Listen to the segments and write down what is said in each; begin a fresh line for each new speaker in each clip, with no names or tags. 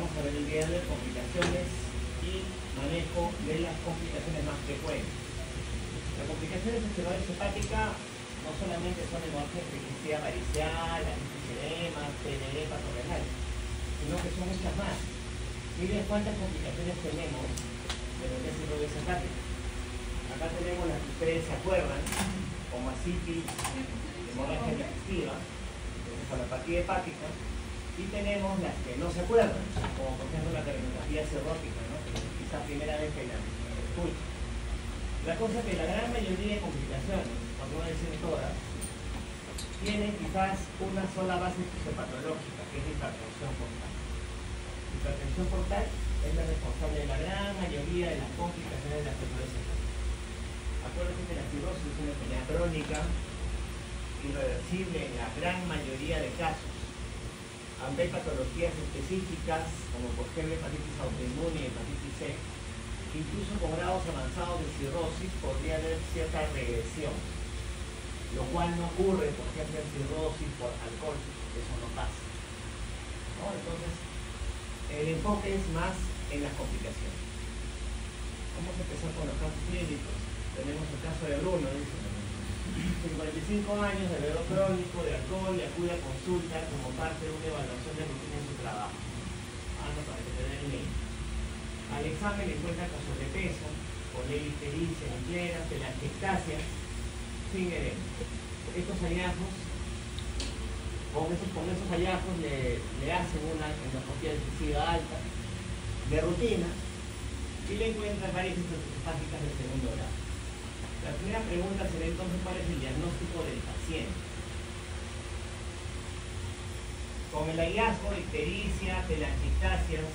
vamos a ver el día de complicaciones y manejo de las complicaciones más frecuentes. Las complicaciones de cirrosis hepática no solamente son hemorragia epilepsia varicial, antisedemas, PNE, patorrenal, sino que son muchas más. Miren cuántas complicaciones tenemos de lo que es cirrosis hepática. Acá tenemos las que ustedes se acuerdan, como asitis, hemorragia digestiva, encefalopatía hepática, y tenemos las que no se acuerdan, como por ejemplo la cardiopatía cirrótica, ¿no? Que quizás primera vez que la escucho. La cosa es que la gran mayoría de complicaciones, por no decir todas, tienen quizás una sola base fisiopatológica, que es la hipertensión portal. La hipertensión portal es la responsable de la gran mayoría de las complicaciones de la cirrosis hepática. Acuérdense que la cirrosis es una enfermedad crónica, irreversible en la gran mayoría de casos. Aunque hay patologías específicas, como por ejemplo hepatitis autoinmune y hepatitis C, incluso con grados avanzados de cirrosis podría haber cierta regresión, lo cual no ocurre, por ejemplo, en cirrosis por alcohol, eso no pasa, ¿no? Entonces, el enfoque es más en las complicaciones. Vamos a empezar con los casos clínicos. Tenemos el caso de Bruno, dice, 55 años de bebedor crónico de alcohol y acude a consulta como parte de una evaluación de rutina en su trabajo. Para que te den el link. Al examen le encuentra con sobrepeso, colelictericia, empleras, telangiectasia, sin edema. Estos hallazgos, con esos hallazgos le hacen una endoscopia digestiva alta, de rutina, y le encuentran varias infecciones hepáticas del segundo grado. La primera pregunta será entonces cuál es el diagnóstico del paciente. Con el hallazgo de ictericia, telangiectasias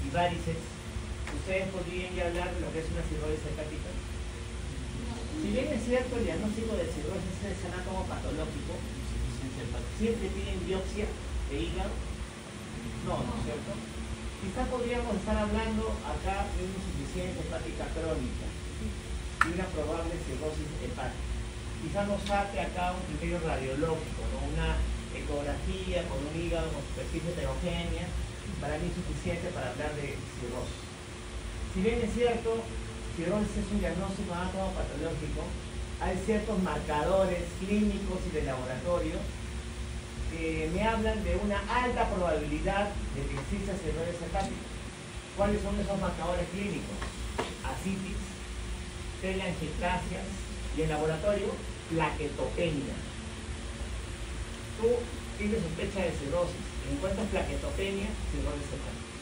y varices, ¿ustedes podrían ya hablar de lo que es una cirrosis hepática? Si bien es cierto, el diagnóstico de cirrosis es anatomopatológico, ¿siempre piden biopsia de hígado? No, ¿no es cierto? Quizá podríamos estar hablando acá de una insuficiencia hepática crónica y una probable cirrosis hepática. Quizá nos falte acá un criterio radiológico, ¿no? Una ecografía con un hígado con superficie heterogénea, para mí suficiente para hablar de cirrosis. Si bien es cierto, cirrosis es un diagnóstico anatomopatológico, hay ciertos marcadores clínicos y de laboratorio que me hablan de una alta probabilidad de que exista cirrosis hepática. ¿Cuáles son esos marcadores clínicos? Asitis, telangiectasias y en laboratorio, plaquetopenia. Tú tienes sospecha de cirrosis, encuentras plaquetopenia, cirrosis hepática.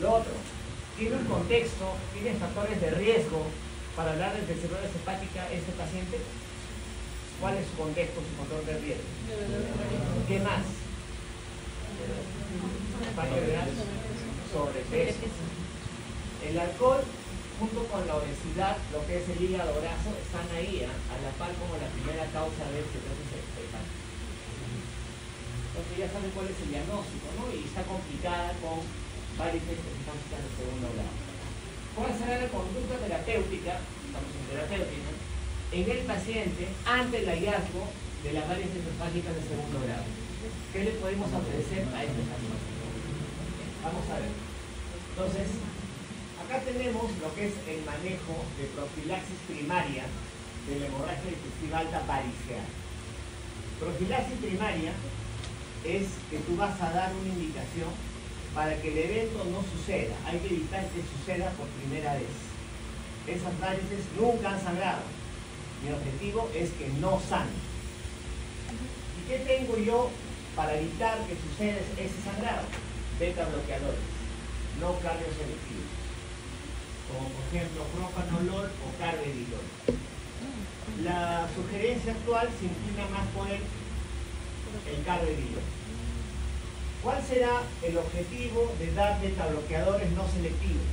Lo otro, tiene un contexto, tiene factores de riesgo para hablar de cirrosis hepática este paciente. ¿Cuál es su contexto, su factor de riesgo? ¿Qué más? Sobrepeso. El alcohol junto con la obesidad, lo que es el hígado graso, están ahí a la par como la primera causa de cirrosis hepática. Entonces ya saben cuál es el diagnóstico, ¿no? Y está complicada con varices hepáticas de segundo grado. ¿Cuál será la conducta terapéutica, estamos en terapéutica, en el paciente ante el hallazgo de las varices hepáticas de segundo grado? ¿Qué le podemos ofrecer a este paciente? Vamos a ver. Entonces, acá tenemos lo que es el manejo de profilaxis primaria de la hemorragia digestiva alta variceal. Profilaxis primaria es que tú vas a dar una indicación para que el evento no suceda. Hay que evitar que suceda por primera vez. Esas varices nunca han sangrado. Mi objetivo es que no sangre. ¿Y qué tengo yo para evitar que suceda ese sangrado? Beta bloqueadores, no cardioselectivos, como por ejemplo propanolol o carvedilol. La sugerencia actual se inclina más por el carvedilol. ¿Cuál será el objetivo de dar beta-bloqueadores no selectivos?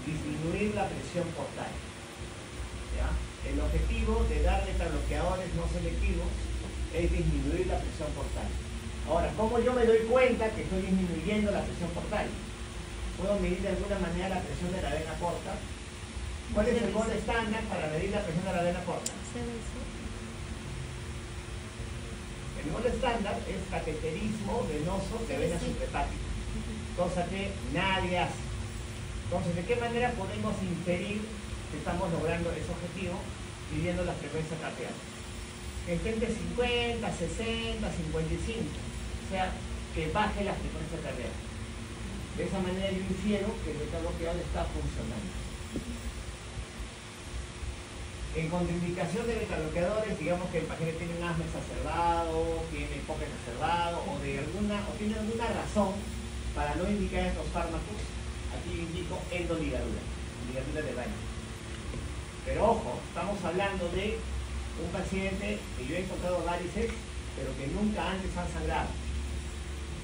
Disminuir la presión portal. ¿Ya? El objetivo de dar beta-bloqueadores no selectivos es disminuir la presión portal. Ahora, ¿cómo yo me doy cuenta que estoy disminuyendo la presión portal? ¿Puedo medir de alguna manera la presión de la vena porta? ¿Cuál es el gol estándar para medir la presión de la vena porta? El gol estándar es cateterismo venoso de vena suprahepática, cosa que nadie hace. Entonces, ¿de qué manera podemos inferir que estamos logrando ese objetivo midiendo la frecuencia cardíaca? Que esté entre 50, 60, 55, o sea, que baje la frecuencia cardíaca. De esa manera yo infiero que el beta bloqueador está funcionando. En contraindicación de beta bloqueadores, digamos que el paciente tiene un asma exacerbado, tiene hipoxia exacerbado o tiene alguna razón para no indicar estos fármacos. Aquí yo indico endoligadura, ligadura de baño. Pero ojo, estamos hablando de un paciente que yo he encontrado varices, pero que nunca antes han sangrado.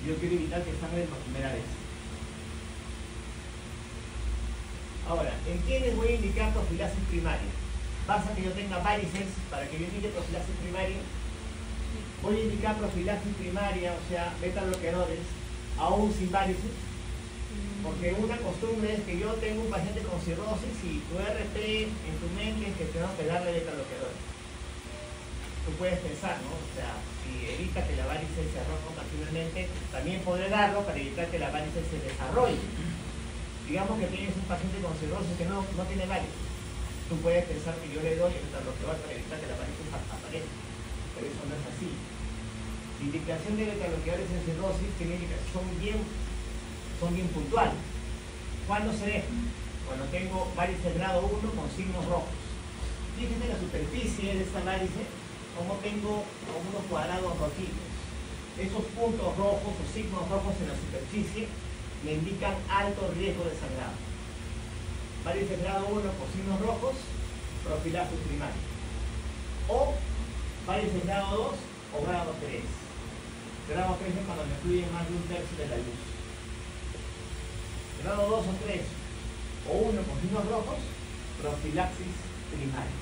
Yo quiero evitar que sangren por primera vez. Ahora, ¿en quiénes voy a indicar profilaxis primaria? Basta que yo tenga varices para que yo indique profilaxis primaria. Voy a indicar profilaxis primaria, o sea, beta bloqueadores, aún sin varices. Porque una costumbre es que yo tengo un paciente con cirrosis y tu RP en tu mente es que tengo que darle beta bloqueadores. Tú puedes pensar, ¿no? O sea, si evita que la varice se rompa fácilmente, también podré darlo para evitar que la varice se desarrolle. Digamos que tienes un paciente con cirrosis que no tiene varices. Tú puedes pensar que yo le doy beta bloqueador para evitar que la varice aparezca. Pero eso no es así. La indicación de beta bloqueadores en cirrosis tiene indicación son bien puntuales. ¿Cuándo se deja? Cuando tengo varices grado 1 con signos rojos. Fíjense la superficie de esta varice, como tengo unos cuadrados rojitos. Esos puntos rojos o signos rojos en la superficie me indican alto riesgo de sangrado. Varices grado 1 con signos rojos, profilaxis primaria. O varices grado 2 o grado 3. Grado 3 es cuando me fluye más de un tercio de la luz. Grado 2 o 3 o 1 con signos rojos, profilaxis primaria.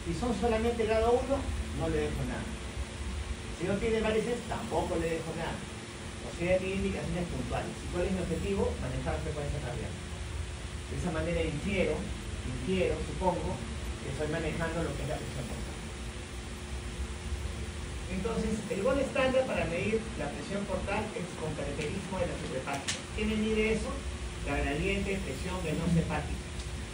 Si son solamente grado 1, no le dejo nada. Si no tiene varices, tampoco le dejo nada. O sea, tiene indicaciones puntuales. ¿Y cuál es mi objetivo? Manejar frecuencia cardíaca. De esa manera infiero, supongo, que estoy manejando lo que es la presión portal. Entonces, el gol estándar para medir la presión portal es con cateterismo de la suprahepática. ¿Qué me mide eso? La gradiente de presión venosa hepática.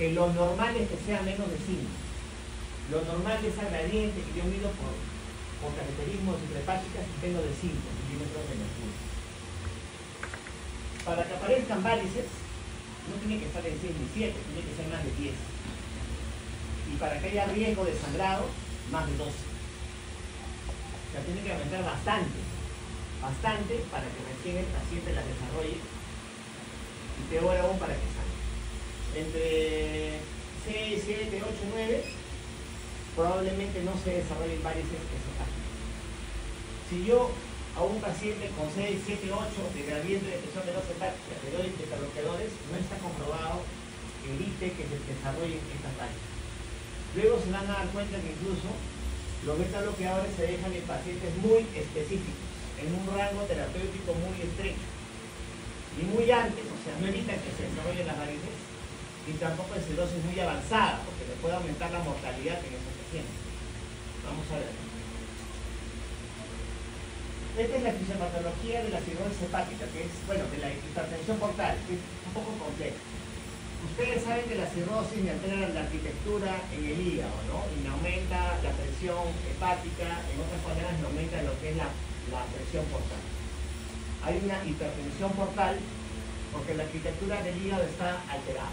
Que lo normal es que sea menos de 5. Lo normal de esa gradiente que yo mido por cateterismo de suprahepática es menos de 5 centímetros de mercurio. Para que aparezcan varices, no tiene que estar en 6 ni 7, tiene que ser más de 10. Y para que haya riesgo de sangrado, más de 12. O sea, tiene que aumentar bastante para que recién el paciente las desarrolle y peor aún para que sangre. Entre 6, 7, 8, 9 probablemente no se desarrollen varices esofágicas. Si yo a un paciente con 6, 7, 8 de gradiente de presión venosa hepática le doy beta bloqueadores, no está comprobado que evite que se desarrollen estas varices. Luego se van a dar cuenta que incluso los beta bloqueadores se dejan en pacientes muy específicos, en un rango terapéutico muy estrecho. Y muy antes, o sea, no evitan que se desarrollen las varices, ni tampoco en cirrosis muy avanzada, porque le puede aumentar la mortalidad en esos pacientes. Vamos a ver. Esta es la fisiopatología de la cirrosis hepática, que es, bueno, de la hipertensión portal, que es un poco compleja. Ustedes saben que la cirrosis me altera la arquitectura en el hígado, ¿no? Y me aumenta la presión hepática, en otras palabras me aumenta lo que es la presión portal. Hay una hipertensión portal porque la arquitectura del hígado está alterada.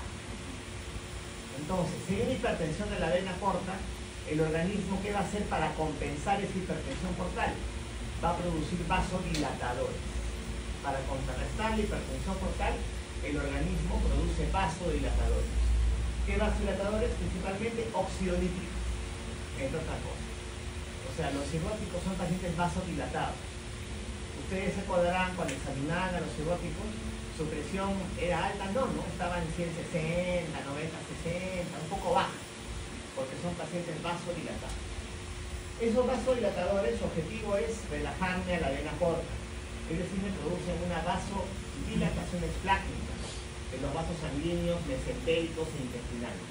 Entonces, si hay una hipertensión de la vena porta, el organismo, ¿qué va a hacer para compensar esa hipertensión portal? Va a producir vasodilatadores. Para contrarrestar la hipertensión portal, el organismo produce vasodilatadores. ¿Qué vasodilatadores? Principalmente óxido nítrico, entre otras cosas. O sea, los cirróticos son pacientes vasodilatados. Ustedes se acordarán cuando examinaban a los cirróticos, su presión era alta, no, estaba en 160, 90, 60, un poco baja, porque son pacientes vasodilatados. Esos vasodilatadores, su objetivo es relajarme a la vena porta, es decir, me producen una vasodilatación esplácnica de los vasos sanguíneos mesentéricos e intestinales,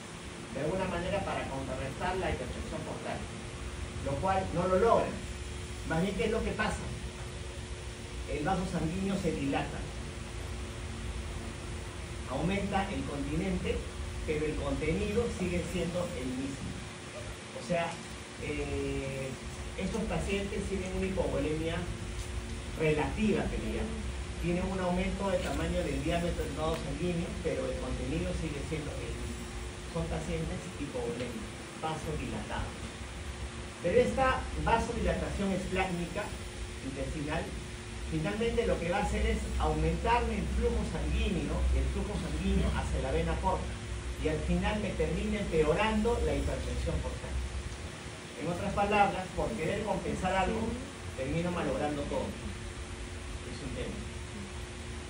de alguna manera para contrarrestar la hipertensión portal, lo cual no lo logran. Más bien, ¿qué es lo que pasa? El vaso sanguíneo se dilata, aumenta el continente, pero el contenido sigue siendo el mismo. O sea, estos pacientes tienen una hipovolemia relativa, que le llaman. Tienen un aumento de tamaño del diámetro del vaso sanguíneo, pero el contenido sigue siendo el mismo. Son pacientes hipovolémicos, vasodilatados. Pero esta vasodilatación esplácnica intestinal, finalmente lo que va a hacer es aumentarme el flujo sanguíneo hacia la vena porta, y al final me termina empeorando la hipertensión portal. En otras palabras, por querer compensar algo, termino malogrando todo. Es un tema.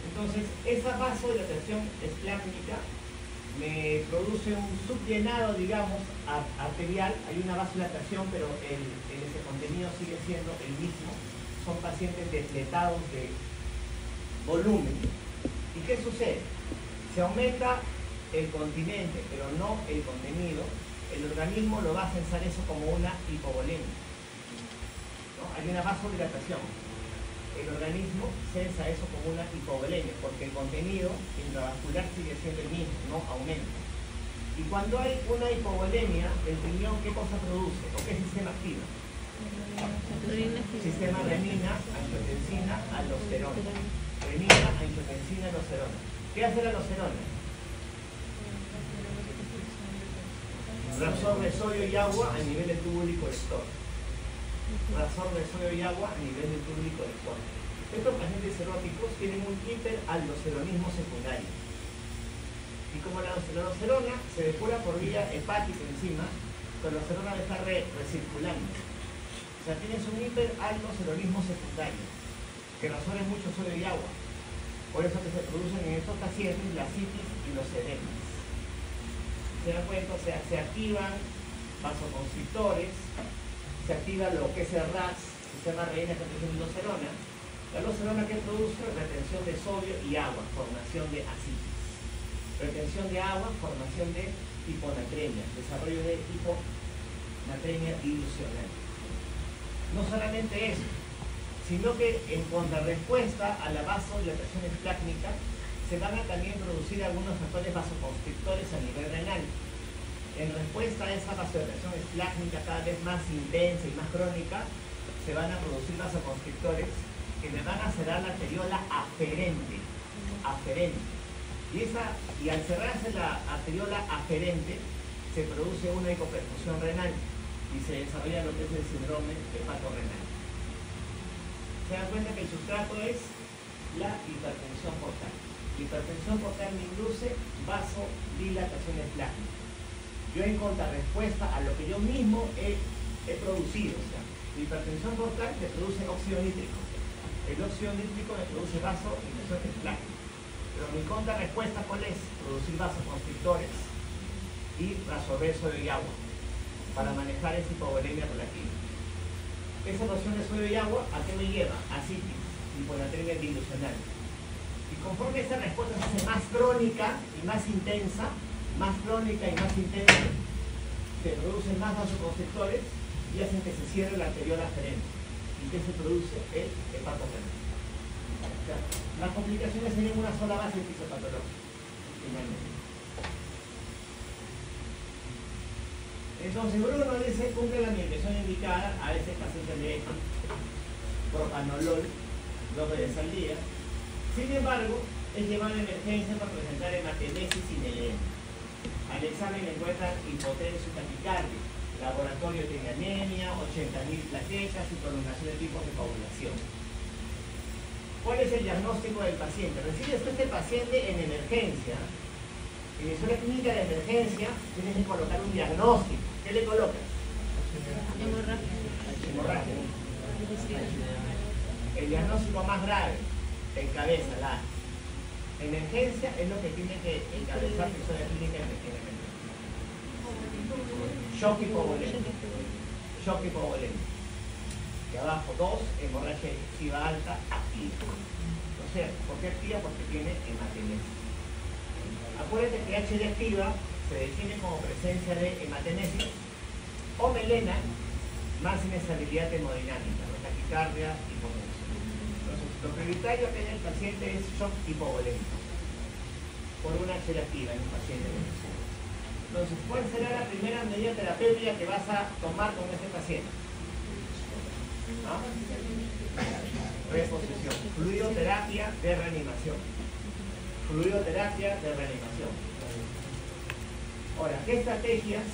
Entonces, esa vasodilatación esplácnica me produce un subllenado, digamos, arterial. Hay una vasodilatación, pero ese contenido sigue siendo el mismo. Son pacientes desletados de volumen. ¿Y qué sucede? Se aumenta el continente, pero no el contenido. El organismo lo va a censar eso como una hipovolemia, ¿no? Hay una vasodilatación. El organismo censa eso como una hipovolemia, porque el contenido intravascular sigue siendo el mismo, no aumenta. Y cuando hay una hipovolemia, el riñón, ¿qué cosa produce? ¿O qué sistema activa? Sistema renina, angiotensina, aldosterona. Renina, angiotensina, aldosterona. ¿Qué hace la aldosterona? Reabsorbe sodio y agua a nivel del túbulo colector. Reabsorbe sodio y agua a nivel del túbulo colector. Estos pacientes cirróticos tienen un hiperaldosteronismo secundario. Y como la aldosterona se depura por vía hepática encima, la aldosterona va a estar recirculando. O sea, tienes un hiperaldosteronismo secundario que reabsorbe mucho sodio y agua. Por eso que se producen en estos pacientes la citis y los edemas. ¿Se dan cuenta? O sea, se activan vasoconstrictores, se activa lo que es el RAS, sistema renina, angiotensina y aldosterona. La aldosterona, que produce retención de sodio y agua, formación de ascitis. Retención de agua, formación de hiponatremia, desarrollo de hiponatremia dilucional. No solamente eso, sino que en contrarrespuesta a la vasodilatación esplácnica, se van a también producir algunos factores vasoconstrictores a nivel renal. En respuesta a esa vasodilatación esplácnica cada vez más intensa y más crónica, se van a producir vasoconstrictores que me van a cerrar la arteriola aferente. Y al cerrarse la arteriola aferente, se produce una hipoperfusión renal y se desarrolla lo que es el síndrome hepatorenal. Se dan cuenta que el sustrato es la hipertensión portal. La hipertensión portal me induce vasodilatación esplácnica. Yo en contrarrespuesta a lo que yo mismo he producido. O sea, la hipertensión portal me produce óxido nítrico. El óxido nítrico me produce vasodilatación esplácnica. Pero mi contrarrespuesta, ¿cuál es? Producir vasoconstrictores y absorber sodio y agua para manejar esa hipovolemia relativa. Esa erosión de sodio y agua, ¿a qué me lleva? A citis, hiponatremia dilucional. Y conforme esta respuesta se hace más crónica y más intensa, se producen más vasoconstrictores y hacen que se cierre la arteriola aferente. ¿Y qué se produce? El hepatorenal. O sea, las complicaciones serían una sola base fisiopatológica, finalmente. Entonces Bruno dice, cumple la medicación indicada, a veces el paciente le dejan propanolol 2 veces al día. Sin embargo, es llevado a emergencia para presentar hematemesis sin edema. Al examen le encuentran hipotensión y taquicardia, laboratorio tiene anemia, 80.000 plaquetas y prolongación de tipos de coagulación. ¿Cuál es el diagnóstico del paciente? Recibe este paciente en emergencia. En la historia clínica de emergencia tienes que colocar un diagnóstico. ¿Qué le colocas? Hemorragia. El diagnóstico más grave, encabeza la emergencia, es lo que tiene que encabezar la historia clínica en emergencia. Shock hipovolémico. Y abajo 2, hemorragia excesiva alta, activa. O sea, ¿por qué activa? Porque tiene hematemesis. Acuérdate que HD activa se define como presencia de hematemesis o melena más inestabilidad hemodinámica. Los taquicardia, hipotensión. Entonces, lo prioritario que haya el paciente es shock hipovolémico por una activa en un paciente con eso. Entonces, ¿cuál será la primera medida terapéutica que vas a tomar con este paciente? ¿Ah? Reposición. Fluidoterapia de reanimación. Fluidoterapia de reanimación. Ahora, ¿qué estrategias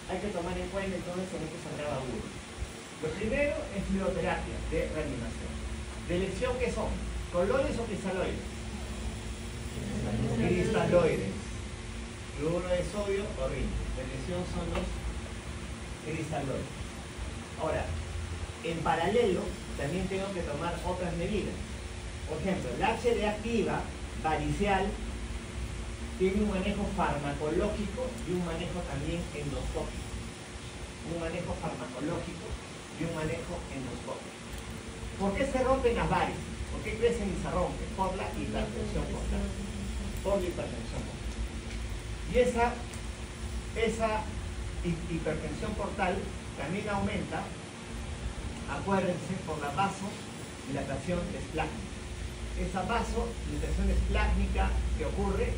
hay que tomar en cuenta entonces en este sangrado agudo? Lo primero es fluidoterapia de reanimación. ¿De elección qué son? ¿Coloides o cristaloides? Cristaloides. Fluoruro de sodio o rin. De elección son los cristaloides. Ahora, en paralelo también tengo que tomar otras medidas. Por ejemplo, la HD activa varicial tiene un manejo farmacológico y un manejo también endoscópico. Un manejo farmacológico y un manejo endoscópico. ¿Por qué se rompen las varices? ¿Por qué crecen y se rompen? Por la hipertensión portal. Por la hipertensión portal. Y esa hipertensión portal también aumenta, acuérdense, por la vasodilatación esplácnica. Esa vasodilatación esplácnica que ocurre,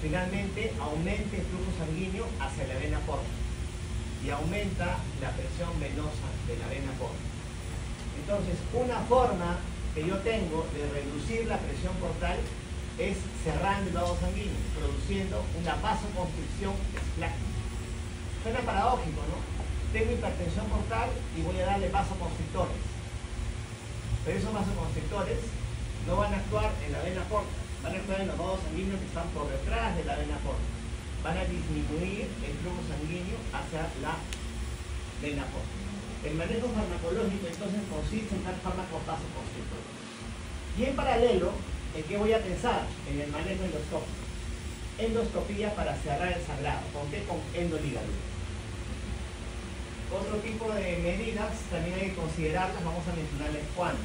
finalmente aumenta el flujo sanguíneo hacia la vena porta y aumenta la presión venosa de la vena porta. Entonces, una forma que yo tengo de reducir la presión portal es cerrando el vaso sanguíneo, produciendo una vasoconstricción esplácnica. Suena paradójico, ¿no? Tengo hipertensión portal y voy a darle vasoconstrictores. Pero esos vasoconstrictores no van a actuar en la vena porta, van a actuar en los vasos sanguíneos que están por detrás de la vena porta. Van a disminuir el flujo sanguíneo hacia la vena porta. El manejo farmacológico entonces consiste en dar fármacos vasoconstrictores. Y en paralelo, ¿en qué voy a pensar? En el manejo endoscópico. Endoscopía para cerrar el sangrado. ¿Con qué? Con endoligadura. Otro tipo de medidas también hay que considerarlas, vamos a mencionarles cuándo.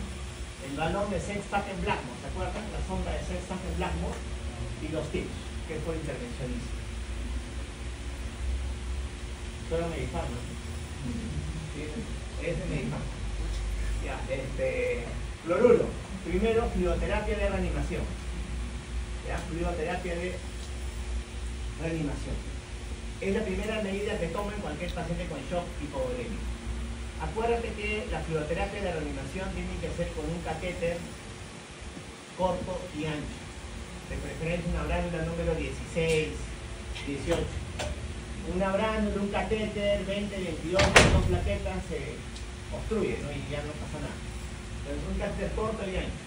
El balón de Sengstaken-Blackmore, ¿se acuerdan? La sonda de Sengstaken-Blackmore y los tips, que fue intervencionista. Solo Medifar, ¿no? Sí, es de Medifar. Ya, fluoruro. Primero, fluidoterapia de reanimación. ¿Ya? Fluidoterapia de reanimación. Es la primera medida que toma en cualquier paciente con shock hipovolémico. Acuérdate que la fluidoterapia de reanimación tiene que ser con un catéter corto y ancho. De preferencia una bránula número 16, 18. Una bránula, un catéter, 20, 22, dos plaquetas se obstruye, ¿no? Y ya no pasa nada. Entonces un catéter corto y ancho.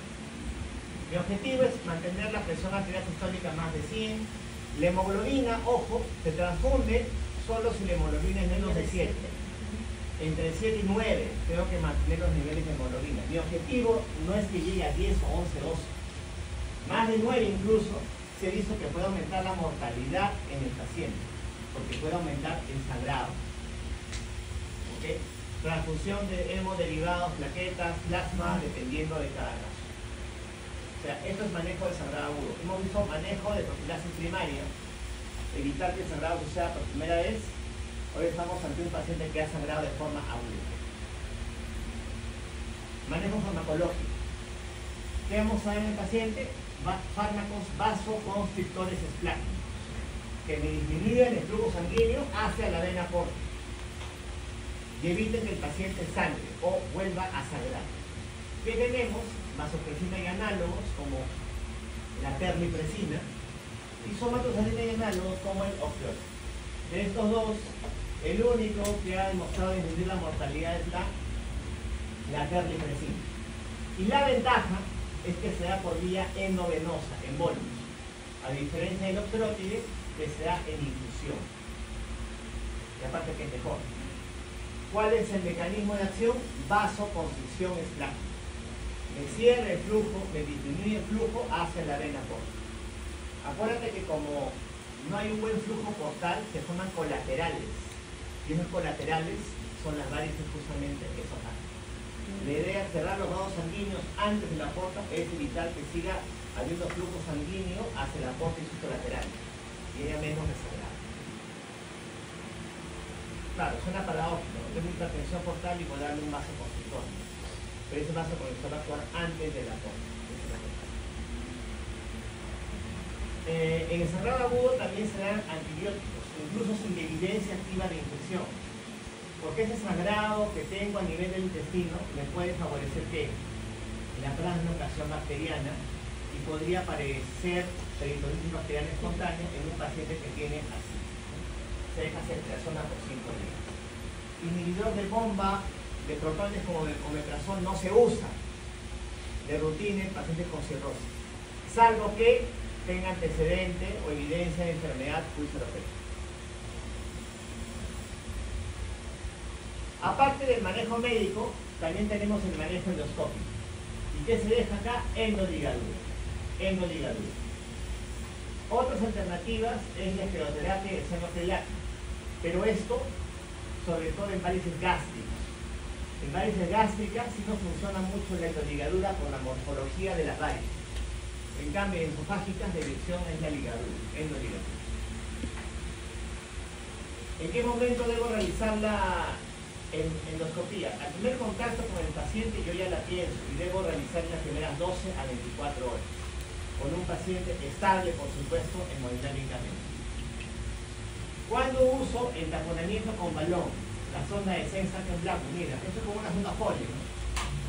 Mi objetivo es mantener la presión arterial sistólica más de 100. La hemoglobina, ojo, se transfunde solo si la hemoglobina es menos de 7. Entre 7 y 9 tengo que mantener los niveles de hemoglobina. Mi objetivo no es que llegue a 10 o 11, 12. Más de 9 incluso se ha visto que puede aumentar la mortalidad en el paciente, porque puede aumentar el sangrado. ¿Okay? Transfusión de hemoderivados, plaquetas, plasma, dependiendo de cada caso. O sea, esto es manejo de sangrado agudo. Hemos visto manejo de profilaxis primaria, evitar que el sangrado suceda por primera vez. Hoy estamos ante un paciente que ha sangrado de forma aguda. Manejo farmacológico. ¿Qué vamos a ver en el paciente? Fármacos vasoconstrictores esplácnicos, que me disminuyen el flujo sanguíneo hacia la vena porta y eviten que el paciente sangre o vuelva a sangrar. ¿Qué tenemos? Vasopresina y análogos como la terlipresina y somatosarina y análogos como el opioide. De estos dos, el único que ha demostrado disminuir la mortalidad es la terlipresina. Y la ventaja es que se da por vía endovenosa, en bolus, a diferencia del opioide que se da en infusión. Y aparte que es mejor. ¿Cuál es el mecanismo de acción? Vasoconstricción esplácnica. Me cierra el flujo, me disminuye el flujo hacia la vena porta. Acuérdate que como no hay un buen flujo portal, se forman colaterales. Y esos colaterales son las varices justamente esofágicas. La idea es cerrar los vasos sanguíneos antes de la porta, es evitar que siga habiendo flujo sanguíneo hacia la porta y sus colaterales. Y haya menos desangrado. Claro, suena paradójico. Tengo hipertensión portal y voy a darle un vasoconstrictor. pero ese vaso colector va a actuar antes de la sonda. En el sangrado agudo también se dan antibióticos, incluso sin evidencia activa de infección, porque ese sangrado que tengo a nivel del intestino me puede favorecer que la plasmocasión bacteriana y podría aparecer peritonitis bacteriana espontánea en un paciente que tiene así. Se deja ceftriaxona por 5 días. Inhibidor de bomba de protones como el omeprazol no se usa de rutina en pacientes con cirrosis, salvo que tenga antecedente o evidencia de enfermedad úlceropética. Aparte del manejo médico, también tenemos el manejo endoscópico. ¿Y qué se deja acá? Endoligadura. Endoligadura. Otras alternativas es la escleroterapia y el seno pediátrico, pero esto, sobre todo en varices gástricas. En varices gástricas sí no funciona mucho la endoligadura por la morfología de las varices. En cambio, en esofágicas la elección es la ligadura, endoligadura. ¿En qué momento debo realizar la endoscopía? Al primer contacto con el paciente yo ya la pienso y debo realizar las primeras 12 a 24 horas. Con un paciente estable, por supuesto, hemodinámicamente. ¿Cuándo uso el taponamiento con balón? La sonda de Sengstaken-Blackburn. Mira, esto es como una sonda folio, ¿no?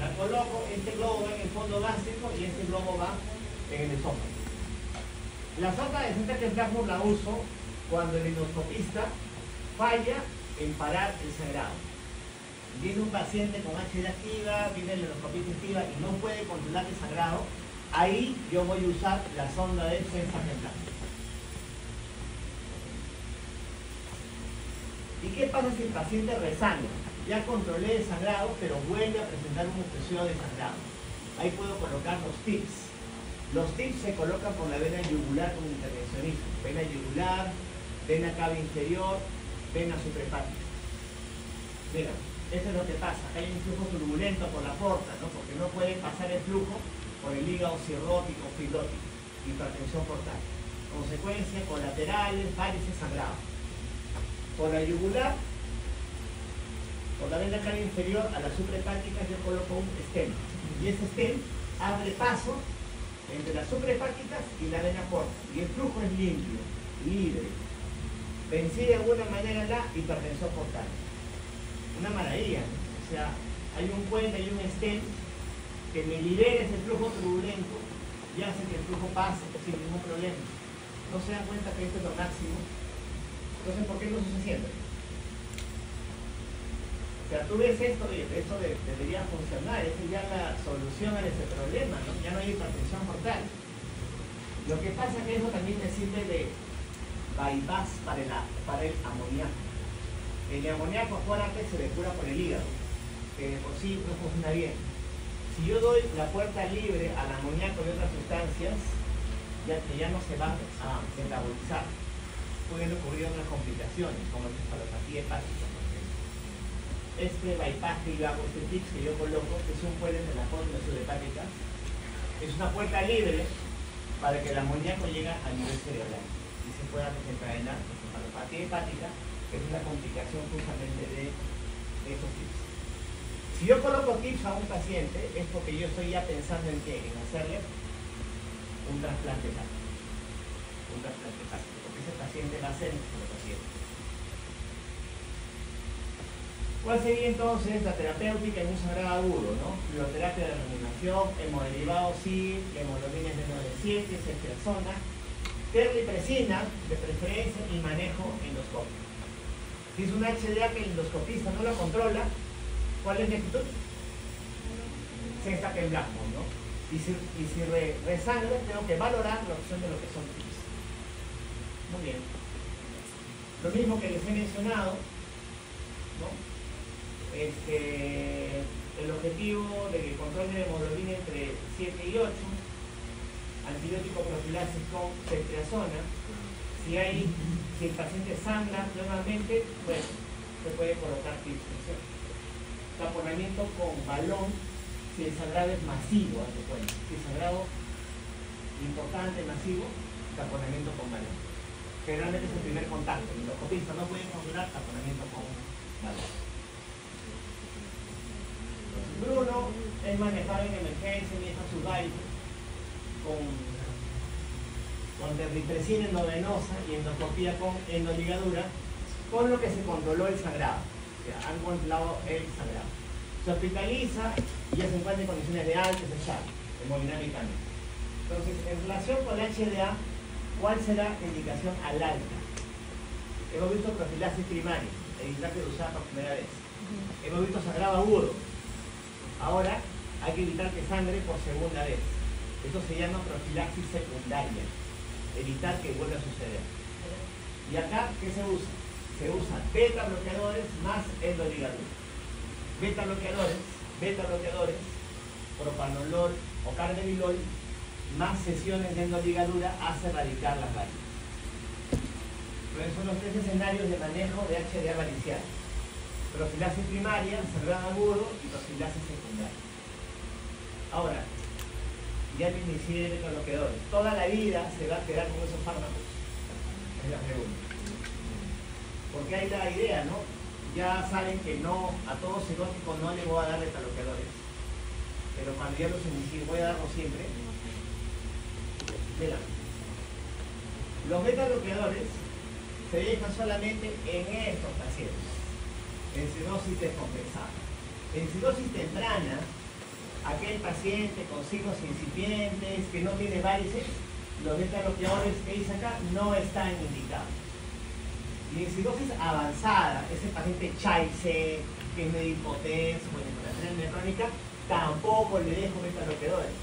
La coloco, este globo va en el fondo gástrico y este globo va en el esófago. La sonda de Sengstaken-Blackburn la uso cuando el endoscopista falla en parar el sangrado. Viene un paciente con HD activa, viene el endoscopista activa y no puede controlar el sangrado. Ahí yo voy a usar la sonda de Sengstaken-Blackburn. ¿Y qué pasa si el paciente resangra? Ya controlé el sangrado, pero vuelve a presentar un episodio de sangrado. Ahí puedo colocar los tips. Los tips se colocan por la vena yugular como intervencionista. Vena yugular, vena cava inferior, vena suprahepática. Mira, esto es lo que pasa. Hay un flujo turbulento por la porta, ¿no? Porque no puede pasar el flujo por el hígado cirrótico, fibrótico, hipertensión portal. Consecuencia, colaterales, varices, sangrado. Por la yugular, por la vena cava inferior a la suprahepática yo coloco un stent. Y ese stent abre paso entre las suprahepáticas y la vena porta. Y el flujo es limpio, libre. Vencí de alguna manera la hipertensión portal. Una maravilla, ¿no? O sea, hay un puente, hay un stent que me libera ese flujo turbulento y hace que el flujo pase sin ningún problema. ¿No se dan cuenta que esto es lo máximo? Entonces, ¿por qué no se siente? O sea, tú ves esto y esto debería funcionar, esa es ya la solución a ese problema, ¿no? Ya no hay hipertensión portal. Lo que pasa es que eso también me sirve de bypass para el amoníaco. El amoníaco, acuérdate, se depura por el hígado, que de por sí no funciona bien. Si yo doy la puerta libre al amoníaco y otras sustancias, ya no se va a metabolizar. Pueden ocurrir otras complicaciones, como la encefalopatía hepática. Este bypass que yo hago, este tips que yo coloco, que es un puente de la fórmula suprahepática, es una puerta libre para que el amoníaco llegue a nivel cerebral y se pueda desencadenar la encefalopatía hepática, que es una complicación justamente de estos tips. Si yo coloco tips a un paciente, es porque yo estoy ya pensando en qué, en hacerle un trasplante hepático. Un trasplante hepático, porque ese paciente va a ser el paciente. ¿Cuál sería entonces la terapéutica en un sangrado agudo, ¿no? Fluoroterapia de reanimación, hemoderivados sí, hemoglobina de 9,7, ceftriaxona, terlipresina de preferencia y manejo endoscópico. Si es un HDA que el endoscopista no lo controla, ¿cuál es la actitud? Sengstaken-Blackburn, ¿no? Y si resangra, tengo que valorar la opción de lo que son tips. Muy bien. Lo mismo que les he mencionado, ¿no? El objetivo de que controle la hemoglobina entre 7 y 8, antibiótico profilaxis con ceftriaxona. Si el paciente sangra nuevamente, bueno, se puede colocar tips. Taponamiento con balón si el sangrado es masivo, si el sangrado importante, masivo, taponamiento con balón. Generalmente es el primer contacto. Los endoscopistas no pueden controlar taponamiento con balón. Bruno es manejado en emergencia, maneja sus varices con derritricina endovenosa y endoscopía con endoligadura, con lo que se controló el sangrado. O sea, han controlado el sangrado. Se hospitaliza y ya se encuentra en condiciones de alta hemodinámicamente. Entonces, en relación con la HDA, ¿cuál será la indicación al alta? Hemos visto profilaxis primaria, evitar que se usara por primera vez. Hemos visto sangrado agudo. Ahora hay que evitar que sangre por segunda vez. Esto se llama profilaxis secundaria, evitar que vuelva a suceder. Y acá, ¿qué se usa? Se usa beta bloqueadores más endoligadura. Beta bloqueadores, propanolol o carvedilol, más sesiones de endoligadura hace radicar las varices. Entonces son los tres escenarios de manejo de HDA varicial: profilaxis primaria, sangrado agudo y profilaxis secundaria. Ahora, ya me inicié de bloqueadores. ¿Toda la vida se va a quedar con esos fármacos? Es la pregunta. Porque hay la idea, ¿no? Ya saben que no, a todo cirrótico no le voy a dar beta-bloqueadores. Pero cuando ya los inicié, voy a darlos siempre. Mira, los beta-bloqueadores se dejan solamente en estos pacientes, en cirrosis descompensada. En cirrosis temprana, aquel paciente con signos incipientes, que no tiene varices, los beta-bloqueadores que dice acá no están indicados. Y en cirrosis avanzada, ese paciente Chaise, que es medio impotencia, con hipertensión crónica, tampoco le dejo beta-bloqueadores.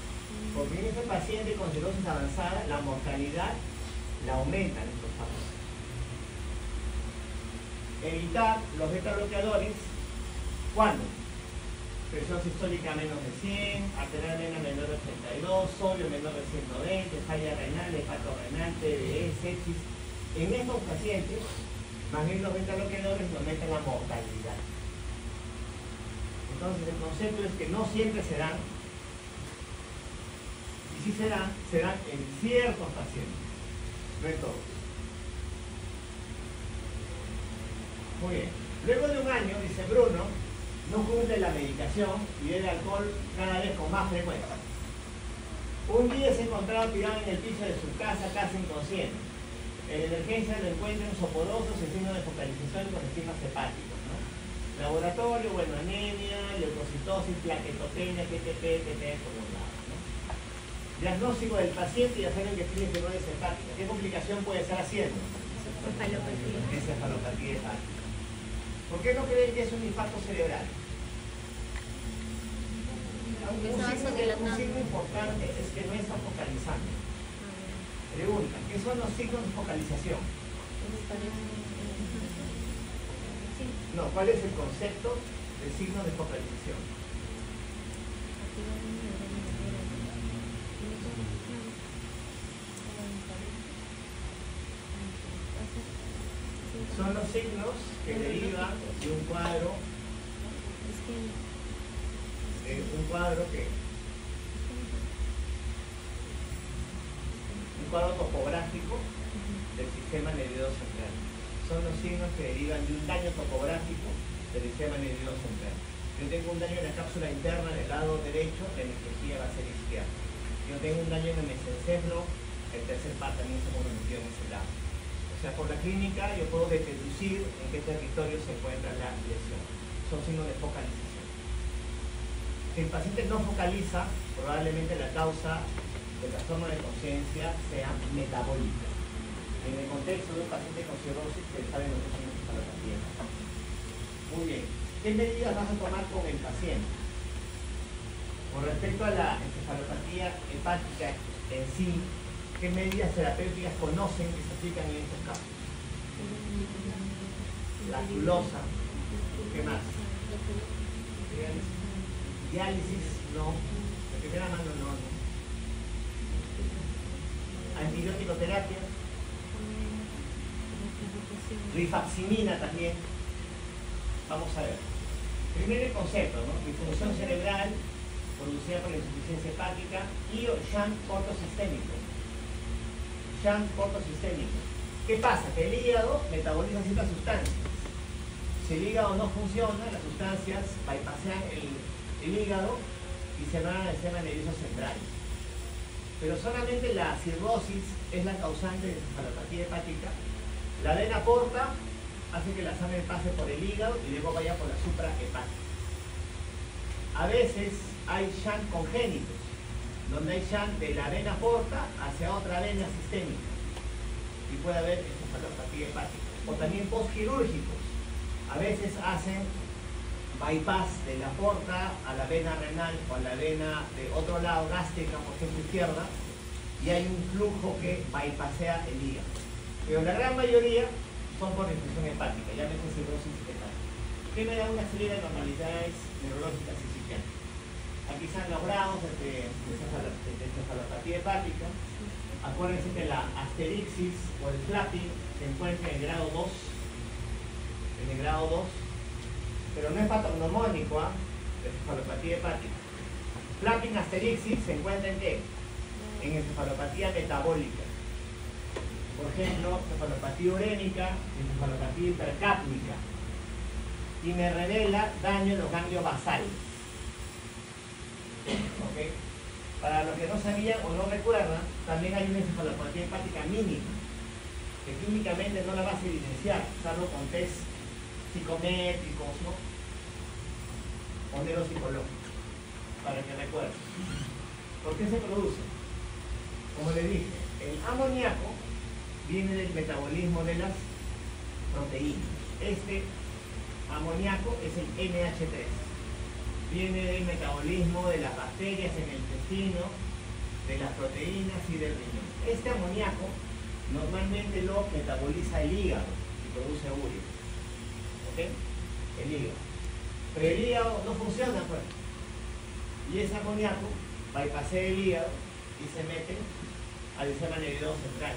Porque en ese paciente con cirrosis avanzada, la mortalidad la aumentan estos fármacos. Evitar los beta-bloqueadores, ¿cuándo? Presión sistólica menos de 100, arterial vena menor de 32, sodio menor de 120, falla renal, hepatorenal, TBE, sepsis. En estos pacientes, más bien los beta-bloqueadores no aumentan la mortalidad. Entonces el concepto es que no siempre se dan, y si se dan en ciertos pacientes, no en todos. Muy bien. Luego de un año, dice Bruno, no cumple la medicación y bebe alcohol cada vez con más frecuencia. Un día se encontraba tirado en el piso de su casa, casi inconsciente. En emergencia lo encuentran soporosos y signos de focalización con estigmas hepáticos, ¿no? Laboratorio, bueno, anemia, leucocitosis, plaquetopenia, PTP, TT por los lados, ¿no? Diagnóstico del paciente, ya saben que tiene fibrosis hepática. ¿Qué complicación puede estar haciendo? Encefalopatía hepática. ¿Por qué no creen que es un infarto cerebral? Un signo importante es que no está focalizando. Pregunta, ¿qué son los signos de focalización? No, ¿cuál es el concepto del signo de focalización? Son los signos que derivan de un cuadro topográfico del sistema nervioso central. Son los signos que derivan de un daño topográfico del sistema nervioso central. Yo tengo un daño en la cápsula interna del lado derecho, la anestesia va a ser izquierda. Yo tengo un daño en el mesencefalo, el tercer par también se comprometió en ese lado. O sea, por la clínica yo puedo deducir en qué territorio se encuentra la lesión. Son signos de focalización. Si el paciente no focaliza, probablemente la causa del trastorno de conciencia sea metabólica. En el contexto de un paciente con cirrosis, que saben lo que es una encefalopatía. Muy bien. ¿Qué medidas vas a tomar con el paciente? Con respecto a la encefalopatía hepática en sí, ¿qué medidas terapéuticas conocen que se aplican en estos casos? La lactulosa. ¿Qué más? Diálisis, no. De primera mano, no. Antibiótico terapia. Rifaximina también. Vamos a ver. Primero el concepto, ¿no? Disfunción cerebral producida por la insuficiencia hepática y o shunt cortosistémico. Shunt cortosistémico. ¿Qué pasa? Que el hígado metaboliza ciertas sustancias. Si el hígado no funciona, las sustancias bypassean el el hígado y se van al sistema nervioso central. Pero solamente la cirrosis es la causante de encefalopatía hepática. La vena porta hace que la sangre pase por el hígado y luego vaya por la suprahepática. A veces hay shunt congénitos, donde hay shunt de la vena porta hacia otra vena sistémica y puede haber encefalopatía hepática. O también postquirúrgicos. A veces hacen bypass de la porta a la vena renal o a la vena de otro lado, gástrica, por ejemplo, izquierda, y hay un flujo que bypassea el hígado. Pero la gran mayoría son por infección hepática, ya me cirrosis hepática, que me da una serie de normalidades neurológicas y psiquiátricas. Aquí están los grados de encefalopatía hepática. Acuérdense que la asterixis o el flapping se encuentra en el grado 2. En el grado 2. Pero no es patognomónico, ¿ah? De encefalopatía hepática. Flapping asterixis se encuentra en qué? En encefalopatía metabólica. Por ejemplo, encefalopatía urémica, encefalopatía hipercápnica. Y me revela daño en los ganglios basales. ¿Okay? Para los que no sabían o no recuerdan, también hay una encefalopatía hepática mínima, que clínicamente no la vas a evidenciar, salvo con test psicométricos, ¿no? O neuropsicológicos, para que recuerden. ¿Por qué se produce? Como le dije, el amoníaco viene del metabolismo de las proteínas. Este amoníaco es el NH3. Viene del metabolismo de las bacterias en el intestino, de las proteínas y del riñón. Este amoníaco normalmente lo metaboliza el hígado y produce urea. ¿Ok? El hígado. Pero el hígado no funciona, pues. Y ese amoníaco bypassea el hígado y se mete al sistema nervioso central.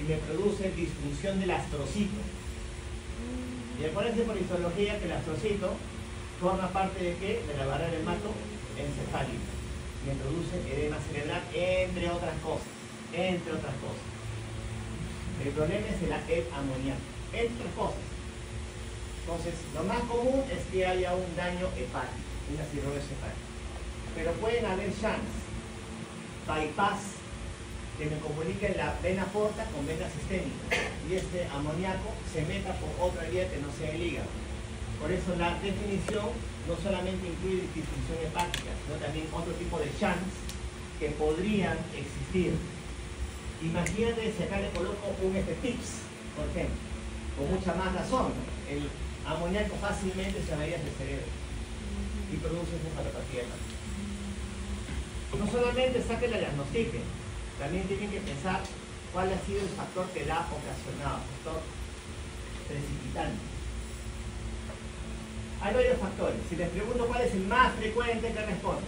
Y me produce disfunción del astrocito. Y acuérdense por histología que el astrocito forma parte de qué? De la barrera hematoencefálica. Me produce edema cerebral, entre otras cosas. Entre otras cosas. El problema es el amoníaco, entre otras cosas. Entonces, lo más común es que haya un daño hepático, una cirrosis hepática. Pero pueden haber shunts, bypass, que me comuniquen la vena porta con vena sistémica. Y este amoníaco se meta por otra vía que no sea el hígado. Por eso la definición no solamente incluye disfunción hepática, sino también otro tipo de shunts que podrían existir. Imagínate si acá le coloco un TIPS, por ejemplo, con mucha más razón, ¿no? El amoníaco fácilmente se va a ir del cerebro y produce encefalopatía hepática. No solamente es que la diagnostiquen, también tienen que pensar cuál ha sido el factor que la ha ocasionado, factor precipitante. Hay varios factores. Si les pregunto cuál es el más frecuente, ¿qué responden?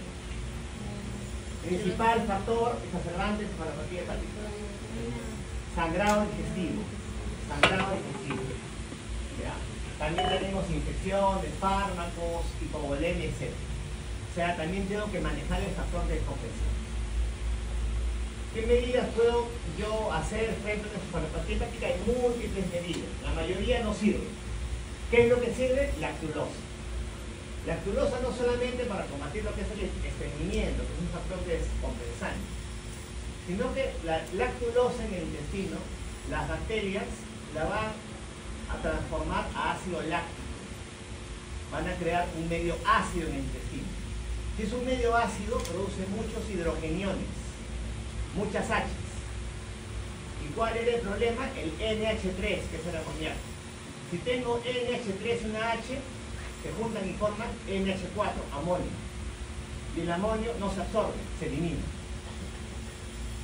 Principal factor exacerbante de encefalopatía hepática. Sangrado digestivo. Sangrado digestivo. ¿Ya? También tenemos infección de fármacos, hipovolemia, etc. O sea, también tengo que manejar el factor de descompensación. ¿Qué medidas puedo yo hacer frente a la encefalopatía hepática? Hay múltiples medidas. La mayoría no sirve. ¿Qué es lo que sirve? Lactulosa. Lactulosa no solamente para combatir lo que es el estreñimiento, que es un factor descompensante, sino que la lactulosa en el intestino, las bacterias la van a transformar a ácido láctico. Van a crear un medio ácido en el intestino. Si es un medio ácido, produce muchos hidrogeniones, muchas H. ¿Y cuál era el problema? El NH3, que es el amoníaco. Si tengo NH3 y una H, se juntan y forman NH4, amonio. Y el amonio no se absorbe, se elimina.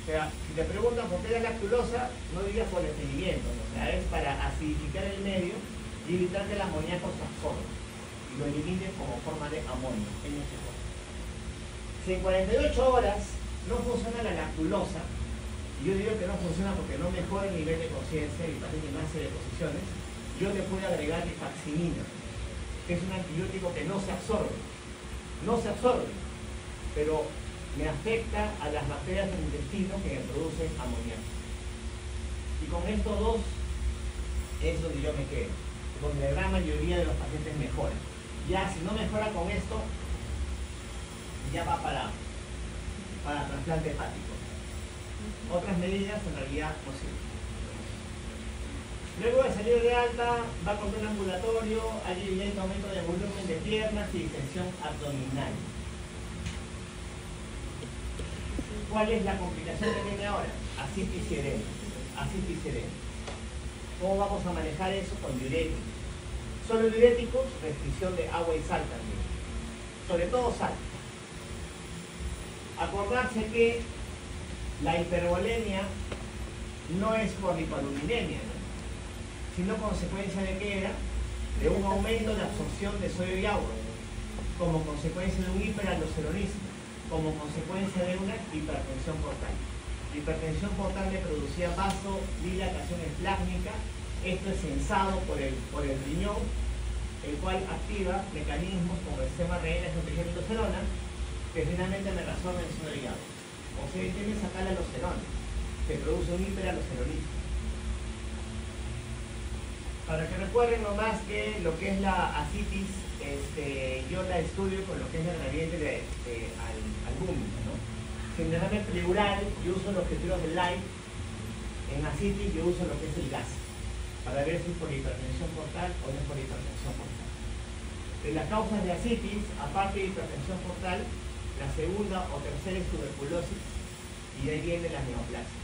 O sea, si te preguntan por qué la lactulosa, no digas por el estreñimiento. O sea, es para acidificar el medio y evitar que el amoníaco se absorba y lo elimine como forma de amonio, NH4. Si en 48 horas no funciona la lactulosa, y yo digo que no funciona porque no mejora el nivel de conciencia y parece más de posiciones, yo le puedo agregar rifaximina, que es un antibiótico que no se absorbe. No se absorbe, pero me afecta a las bacterias del intestino que me producen amoníaco. Y con estos dos es donde yo me quedo, donde la gran mayoría de los pacientes mejoran. Ya si no mejora con esto, ya va para trasplante hepático. Otras medidas en realidad no sirven. Luego de salir de alta, va a control ambulatorio, hay evidente aumento de volumen de piernas y distensión abdominal. ¿Cuál es la complicación que tiene ahora? Ascitis y edema. Ascitis y edema. ¿Cómo vamos a manejar eso? Con diuréticos. Solo diuréticos, restricción de agua y sal también. Sobre todo sal. Acordarse que la hipervolemia no es por hipoaluminemia, ¿no? Sino consecuencia de qué era? De un aumento de absorción de sodio y agua, como consecuencia de un hiperaldosteronismo, como consecuencia de una hipertensión portal. La hipertensión portal le producía vasodilatación esplácnica. Esto es sensado por el riñón, el cual activa mecanismos como el sistema renina, angiotensina y aldosterona, que finalmente me resuelven el sodio y agua. O sea, tiene que sacar la aldosterona, que produce un hiperaldosteronismo. Para que recuerden nomás que lo que es la ascitis, yo la estudio con lo que es el gradiente de albúmina, ¿no? Si en derrame pleural yo uso los objetivos del Light, en ascitis yo uso lo que es el gas, para ver si es por hipertensión portal o no es por hipertensión portal. De las causas de ascitis, aparte de hipertensión portal, la segunda o tercera es tuberculosis, y de ahí viene la neoplasia,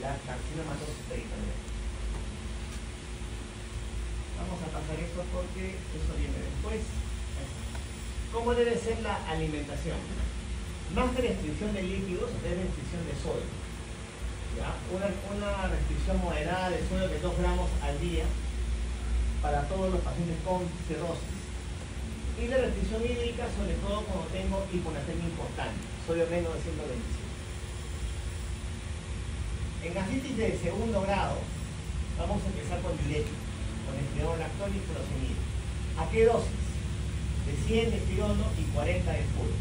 la carcinomatosis peritoneal. Vamos a pasar esto porque eso viene después. ¿Cómo debe ser la alimentación? Más que restricción de líquidos, es restricción de sodio. ¿Ya? Una restricción moderada de sodio de 2 gramos al día para todos los pacientes con cirrosis. Y la restricción hídrica, sobre todo cuando tengo hiponatremia importante, sodio menos de 125. En ascitis de segundo grado, vamos a empezar con diuréticos, con espirolactol y furosemida. ¿A qué dosis? De 100 de espirono y 40 de furo.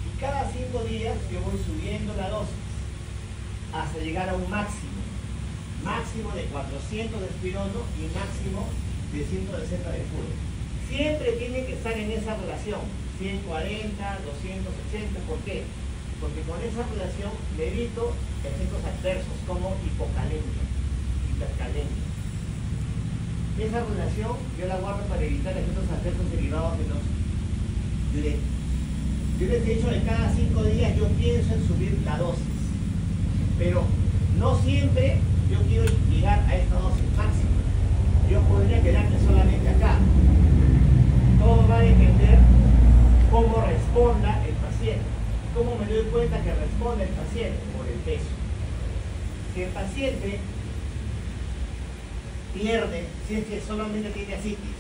Y cada 5 días yo voy subiendo la dosis hasta llegar a un máximo de 400 de espirono y máximo de 160 de furo. Siempre tiene que estar en esa relación, 140, 280, ¿por qué? Porque con esa relación me evito efectos adversos como hipocalemia, hipercalemia. Esa relación yo la guardo para evitar efectos adversos derivados de los diuréticos. Yo les he dicho que cada 5 días yo pienso en subir la dosis, pero no siempre yo quiero llegar a esta dosis máxima. Yo podría quedarme solamente acá. Todo va a depender cómo responda el paciente. ¿Cómo me doy cuenta que responde el paciente? Por el peso. Si el paciente pierde, si es que solamente tiene ascitis,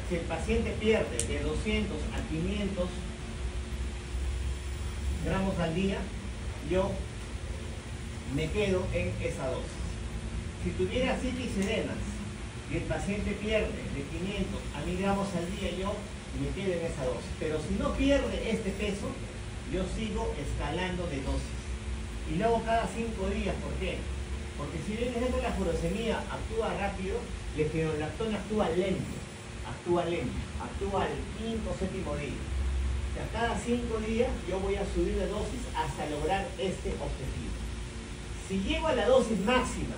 si el paciente pierde de 200 a 500 gramos al día, yo me quedo en esa dosis. Si tuviera ascitis edemas y el paciente pierde de 500 a 1000 gramos al día, yo me quedo en esa dosis. Pero si no pierde este peso, yo sigo escalando de dosis. Y luego cada 5 días, ¿por qué? Porque si bien la furosemida actúa rápido, la espirolactona actúa lento, actúa al 5º o 7º día. O sea, cada 5 días yo voy a subir de dosis hasta lograr este objetivo. Si llego a la dosis máxima,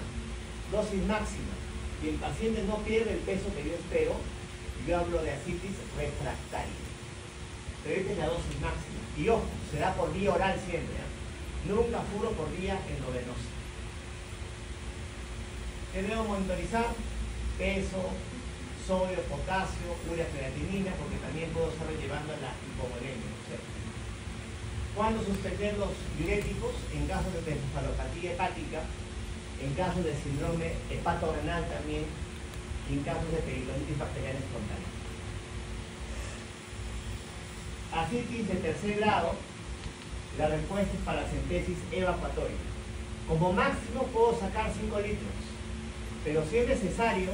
y el paciente no pierde el peso que yo espero, yo hablo de ascitis refractaria. Pero esta es la dosis máxima. Y ojo, se da por vía oral siempre, ¿eh? Nunca furo por vía endovenosa. ¿Qué debo monitorizar? Peso, sodio, potasio, urea, creatinina, porque también puedo estar llevando a la hipovolemia. ¿Cuándo suspender los diuréticos? En caso de encefalopatía hepática, en caso de síndrome hepatorenal también, y en casos de peritonitis bacteriana espontánea. Ascitis de tercer grado, la respuesta es paracentesis evacuatoria. Como máximo puedo sacar 5 litros, pero si es necesario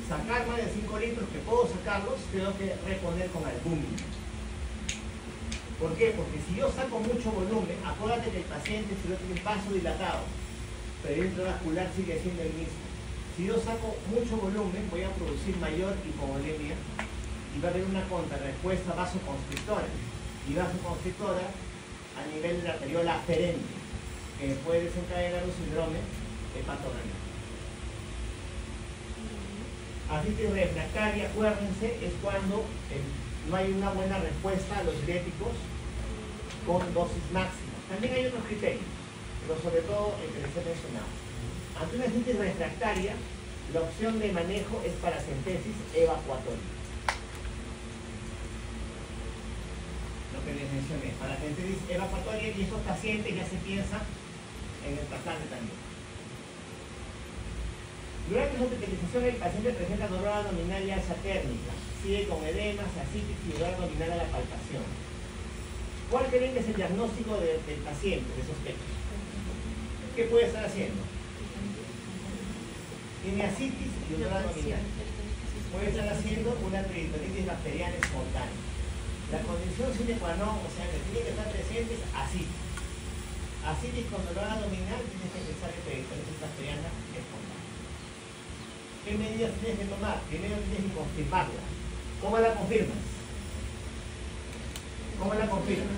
sacar más de 5 litros, que puedo sacarlos, tengo que reponer con albúmina. ¿Por qué? Porque si yo saco mucho volumen, acuérdate que el paciente, si no tiene vaso dilatado, pero el intravascular sigue siendo el mismo. Si yo saco mucho volumen, voy a producir mayor hipovolemia y va a haber una contrarrespuesta vasoconstrictora. Y vasoconstrictora a nivel de la arteriola aferente, que puede desencadenar un síndrome hepatorenal. Artritis refractaria, acuérdense, es cuando no hay una buena respuesta a los diuréticos con dosis máxima. También hay otros criterios, pero sobre todo el que les he mencionado. Ante una artritis refractaria, la opción de manejo es paracentesis evacuatoria. Lo que les mencioné, paracentesis evacuatoria, y estos pacientes ya se piensa en el trasplante también. Durante su hospitalización el paciente presenta dolor abdominal y alza térmica, sigue con edemas, ascitis y dolor abdominal a la palpación. ¿Cuál creen que es el diagnóstico del paciente, de sospecha? ¿Qué puede estar haciendo? Tiene ascitis y dolor abdominal. Puede estar haciendo una peritonitis bacteriana espontánea. La condición sine qua non, o sea, que tiene que estar presente es ascitis. Ascitis con dolor abdominal, tienes que pensar en peritonitis bacteriana espontánea. ¿Qué medidas tienes que tomar? Primero tienes que confirmarla. ¿Cómo la confirmas? ¿Cómo la confirmas?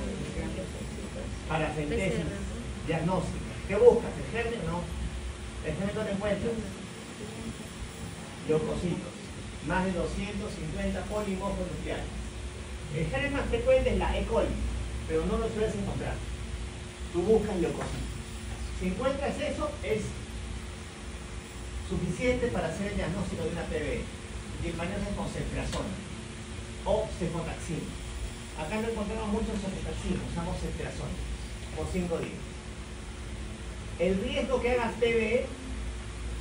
Paracentesis diagnóstica. ¿Qué buscas? ¿El germen? No. ¿El germen no te encuentras? Leucocitos. Más de 250 polimorfonucleares. El germen más frecuente es la E. coli, pero no lo sueles encontrar. Tú buscas leucocitos. Si encuentras eso, es suficiente para hacer el diagnóstico de una PBE. Y el manejo es con ceftriaxona o cefotaxima. Acá no encontramos mucho cefotaxima, usamos ceftriaxona por 5 días. El riesgo que hagas PBE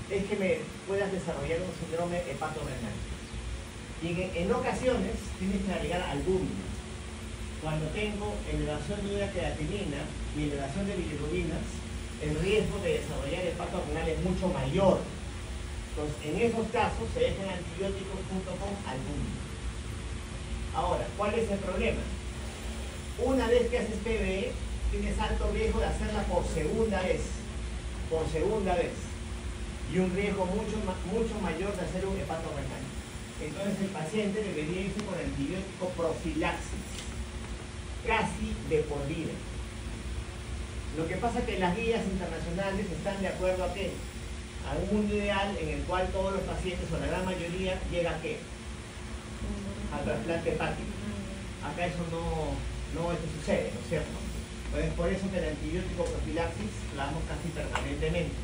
es que puedas desarrollar un síndrome hepatorenal. Y en ocasiones tienes que agregar albúmina. Cuando tengo elevación de una creatinina y elevación de bilirrubinas, el riesgo de desarrollar hepatorenal es mucho mayor. Entonces, en esos casos se dejan antibióticos junto con albúmina. Ahora, ¿cuál es el problema? Una vez que haces PBE, tienes alto riesgo de hacerla por segunda vez. Por segunda vez. Y un riesgo mucho mayor de hacer un hepatorenal. Entonces el paciente debería irse con antibiótico profilaxis, casi de por vida. Lo que pasa es que las guías internacionales están de acuerdo a qué? A un mundo ideal en el cual todos los pacientes, o la gran mayoría, llega a qué? Al trasplante hepático. Acá eso no sucede, ¿no es cierto? Entonces por eso que el antibiótico profilaxis la damos casi permanentemente,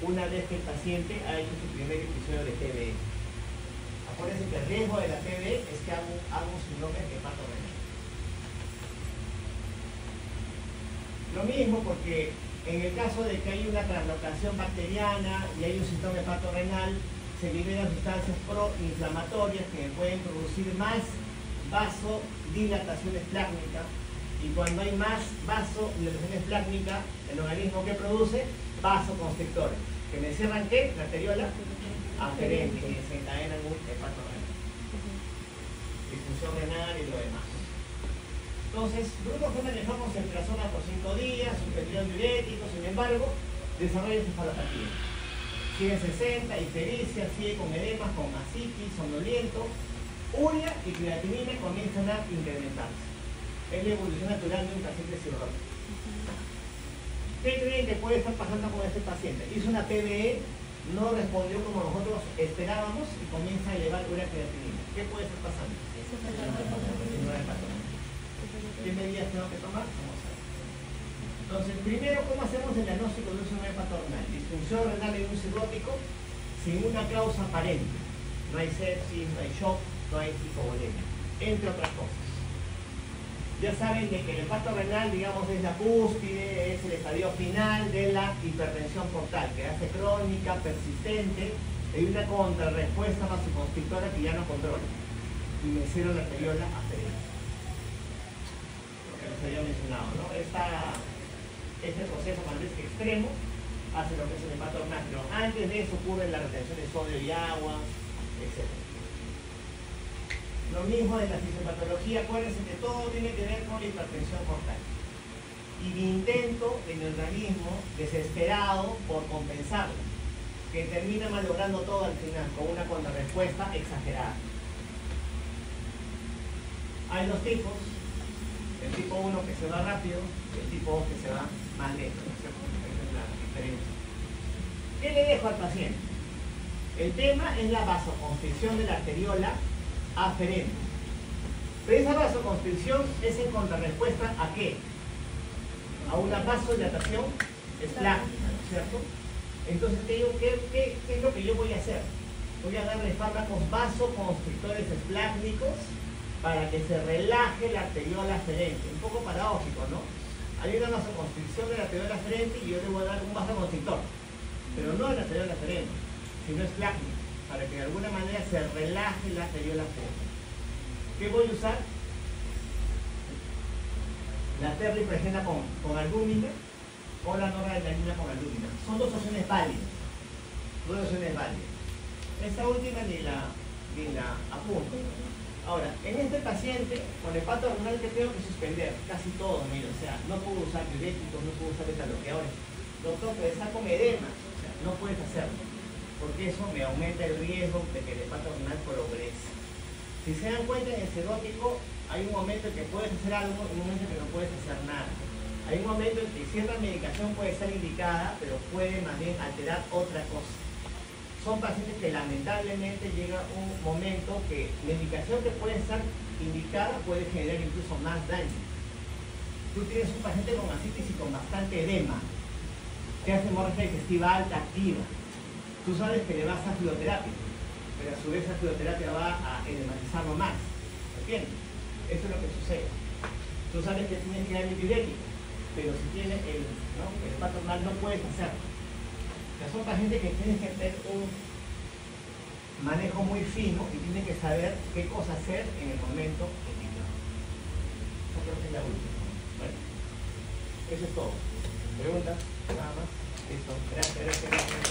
una vez que el paciente ha hecho su primer episodio de PBE. Acuérdense que el riesgo de la PBE es que haga un síndrome hepatorenal. Lo mismo porque en el caso de que hay una translocación bacteriana y hay un síndrome hepatorenal, se liberan sustancias proinflamatorias que pueden producir más vasodilatación esplácnica, y cuando hay más vasodilatación esplácnica, el organismo que produce vasoconstrictores, que me cierran ¿qué? La arteriola aferente, que desencadenan un hepatorenal, disfunción renal y lo demás. Entonces, grupos que manejamos ceftriaxona por 5 días, suspensión diurético, sin embargo, desarrolla encefalopatía. Sigue en 60, ictericia, sigue con edemas, con ascitis, somnoliento, urea y creatinina comienzan a incrementarse. Es la evolución natural de un paciente cirrótico. ¿Qué creen que puede estar pasando con este paciente? Hizo una PBE, no respondió como nosotros esperábamos y comienza a elevar urea creatinina. ¿Qué puede estar pasando? ¿Qué medidas tengo que tomar? Vamos a ver. Entonces, primero, ¿cómo hacemos el diagnóstico de un síndrome hepatorenal? Disfunción renal en un cirrótico sin una causa aparente. No hay sepsis, no hay shock, no hay hipovolemia, entre otras cosas. Ya saben de que el hepatorenal, digamos, es la cúspide, es el estadio final de la hipertensión portal, que hace crónica, persistente, y una contrarrespuesta vasoconstrictora que ya no controla. Y me hicieron la arteriola aferente. Lo que les había mencionado, ¿no? Este proceso, cuando es extremo, hace lo que es el hepatorenal, pero antes de eso ocurre la retención de sodio y agua, etc. Lo mismo de la fisiopatología, acuérdense que todo tiene que ver con la hipertensión portal. Y mi intento en el organismo, desesperado por compensarlo, que termina malogrando todo al final, con una contrarrespuesta exagerada. Hay dos tipos. El tipo 1 que se va rápido, el tipo 2 que se va más lento, ¿no es cierto? Esa es la diferencia. ¿Qué le dejo al paciente? El tema es la vasoconstricción de la arteriola aferente. Pero esa vasoconstricción es en contrarrespuesta ¿a qué? A una vasodilatación esplácnica, ¿no es cierto? Entonces te digo, ¿qué es lo que yo voy a hacer? Voy a darle fármacos vasoconstrictores esplácnicos para que se relaje la arteriola aferente. Un poco paradójico, ¿no? Hay una vasoconstricción de la arteriola aferente y yo le voy a dar un vasoconstrictor, pero no de la arteriola aferente, sino esplácnico, para que de alguna manera se relaje la arteriola aferente. ¿Qué voy a usar? La terlipresina con albúmina o la noradrenalina con albúmina. Son dos opciones válidas. Dos opciones válidas. Esta última ni la apunto. Ahora, en este paciente, con el pato renal que tengo que suspender casi todo, mira, o sea, no puedo usar diuréticos, no puedo usar beta-bloqueadores. Doctor, pero está con edema, o sea, no puedes hacerlo, porque eso me aumenta el riesgo de que el hepato renal progrese. Si se dan cuenta, en el serótico hay un momento en que puedes hacer algo y un momento en que no puedes hacer nada. Hay un momento en que cierta medicación puede estar indicada, pero puede más bien alterar otra cosa. Son pacientes que lamentablemente llega un momento que medicación que puede estar indicada puede generar incluso más daño. Tú tienes un paciente con ascitis y con bastante edema, que hace hemorragia digestiva alta activa. Tú sabes que le vas a fluoterapia, pero a su vez la fluoterapia va a edematizarlo más. ¿Entiendes? Eso es lo que sucede. Tú sabes que tienes que darle diurético, pero si tienes el hepato renal no puedes hacerlo. O sea, son pacientes que tienen que tener un manejo muy fino y tienen que saber qué cosa hacer en el momento indicado. Yo creo que es la última. Bueno, eso es todo. ¿Preguntas? Nada más. Listo. Gracias.